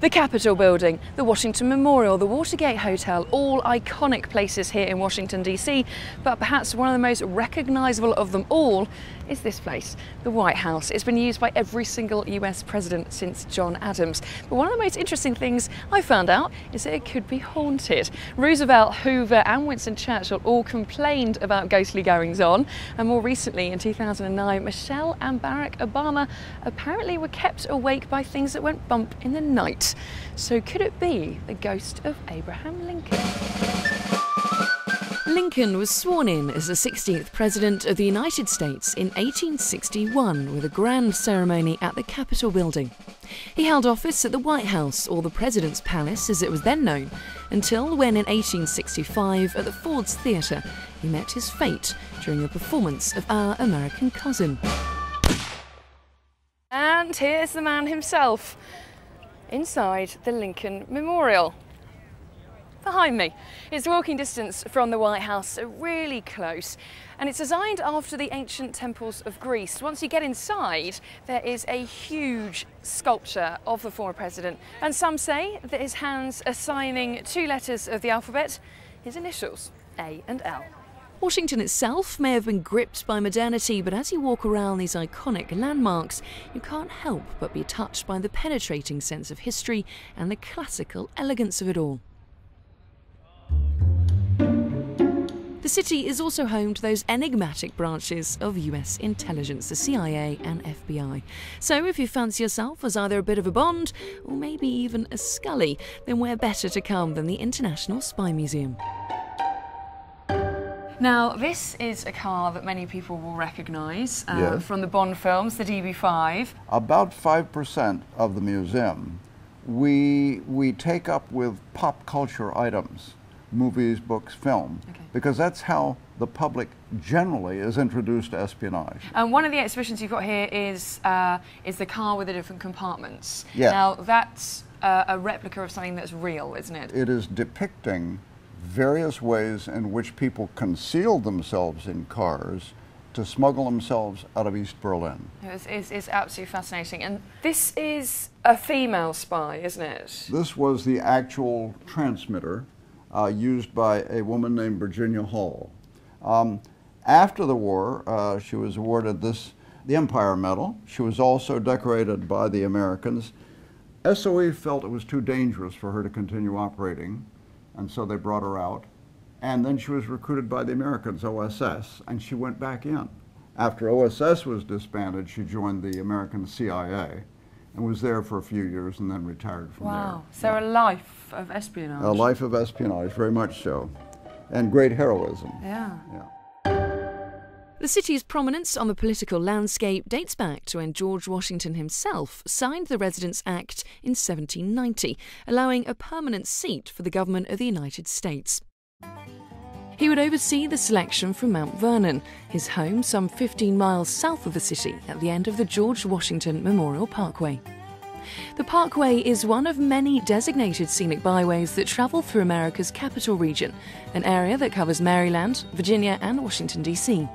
The Capitol Building, the Washington Memorial, the Watergate Hotel, all iconic places here in Washington DC, but perhaps one of the most recognisable of them all is this place, the White House. It's been used by every single US president since John Adams. But one of the most interesting things I found out is that it could be haunted. Roosevelt, Hoover and Winston Churchill all complained about ghostly goings-on, and more recently in 2009, Michelle and Barack Obama apparently were kept awake by things that went bump in the night. So could it be the ghost of Abraham Lincoln? Lincoln was sworn in as the 16th President of the United States in 1861 with a grand ceremony at the Capitol Building. He held office at the White House, or the President's Palace as it was then known, until when in 1865 at the Ford's Theatre he met his fate during a performance of Our American Cousin. And here's the man himself, inside the Lincoln Memorial. Behind me. It's walking distance from the White House, really close, and it's designed after the ancient temples of Greece. Once you get inside, there is a huge sculpture of the former president, and some say that his hands are signing two letters of the alphabet, his initials, A and L. Washington itself may have been gripped by modernity, but as you walk around these iconic landmarks, you can't help but be touched by the penetrating sense of history and the classical elegance of it all. The city is also home to those enigmatic branches of US intelligence, the CIA and FBI. So if you fancy yourself as either a bit of a Bond or maybe even a Scully, then where better to come than the International Spy Museum? Now, this is a car that many people will recognise from the Bond films, the DB5. About 5% of the museum we take up with pop culture items, movies, books, film, because that's how the public generally is introduced to espionage. And one of the exhibitions you've got here is the car with the different compartments. Yes. Now, that's a replica of something that's real, isn't it? It is depicting various ways in which people concealed themselves in cars to smuggle themselves out of East Berlin. It's absolutely fascinating. And this is a female spy, isn't it? This was the actual transmitter used by a woman named Virginia Hall. After the war, she was awarded the Empire Medal. She was also decorated by the Americans. SOE felt it was too dangerous for her to continue operating, and so they brought her out. And then she was recruited by the Americans, OSS, and she went back in. After OSS was disbanded, she joined the American CIA and was there for a few years and then retired from there. Wow, so a life of espionage. A life of espionage, very much so. And great heroism. Yeah. Yeah. The city's prominence on the political landscape dates back to when George Washington himself signed the Residence Act in 1790, allowing a permanent seat for the government of the United States. He would oversee the selection from Mount Vernon, his home some 15 miles south of the city at the end of the George Washington Memorial Parkway. The Parkway is one of many designated scenic byways that travel through America's capital region, an area that covers Maryland, Virginia and Washington DC.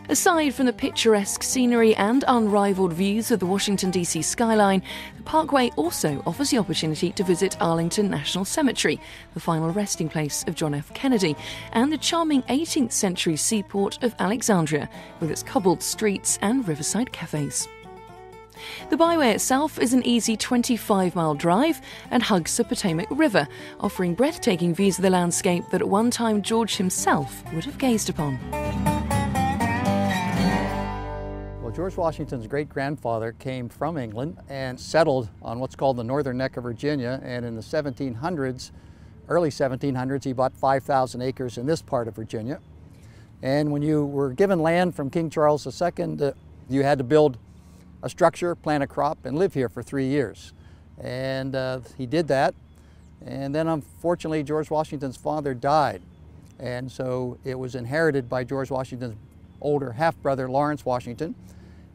Aside from the picturesque scenery and unrivaled views of the Washington DC skyline, the Parkway also offers the opportunity to visit Arlington National Cemetery, the final resting place of John F. Kennedy, and the charming 18th century seaport of Alexandria, with its cobbled streets and riverside cafes. The byway itself is an easy 25-mile drive and hugs the Potomac River, offering breathtaking views of the landscape that at one time George himself would have gazed upon. George Washington's great-grandfather came from England and settled on what's called the northern neck of Virginia, and in the 1700s, early 1700s, he bought 5,000 acres in this part of Virginia. And when you were given land from King Charles II, you had to build a structure, plant a crop, and live here for 3 years. And he did that, and then unfortunately George Washington's father died, and so it was inherited by George Washington's older half-brother, Lawrence Washington.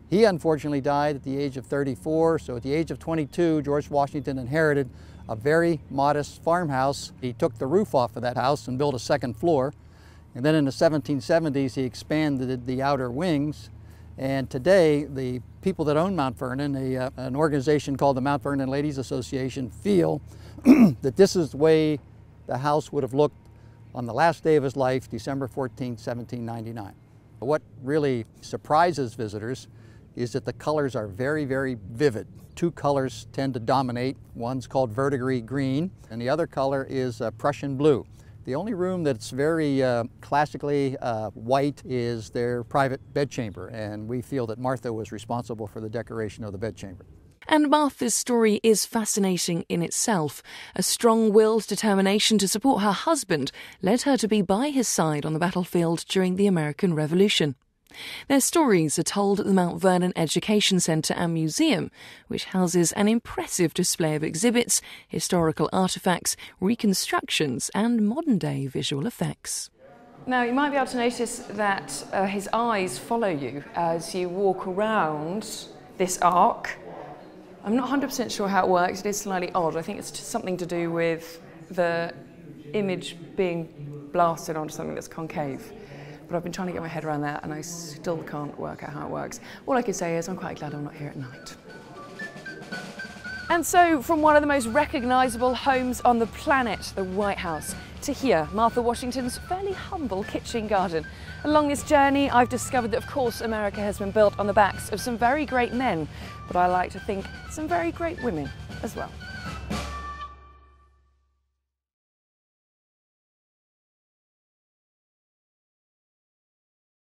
He unfortunately died at the age of 34, so at the age of 22, George Washington inherited a very modest farmhouse. He took the roof off of that house and built a second floor. And then in the 1770s, he expanded the outer wings And today, the people that own Mount Vernon, an organization called the Mount Vernon Ladies Association, feel that this is the way the house would have looked on the last day of his life, December 14, 1799. What really surprises visitors is that the colors are very, very vivid. Two colors tend to dominate. One's called verdigris green, and the other color is Prussian blue. The only room that's very classically white is their private bedchamber, and we feel that Martha was responsible for the decoration of the bedchamber. And Martha's story is fascinating in itself. A strong-willed determination to support her husband led her to be by his side on the battlefield during the American Revolution. Their stories are told at the Mount Vernon Education Centre and Museum, which houses an impressive display of exhibits, historical artefacts, reconstructions and modern-day visual effects. Now, you might be able to notice that his eyes follow you as you walk around this arc. I'm not 100% sure how it works. It is slightly odd. I think it's something to do with the image being blasted onto something that's concave. But I've been trying to get my head around that and I still can't work out how it works. All I can say is I'm quite glad I'm not here at night. And so, from one of the most recognisable homes on the planet, the White House, to here, Martha Washington's fairly humble kitchen garden. Along this journey, I've discovered that, of course, America has been built on the backs of some very great men, but I like to think some very great women as well.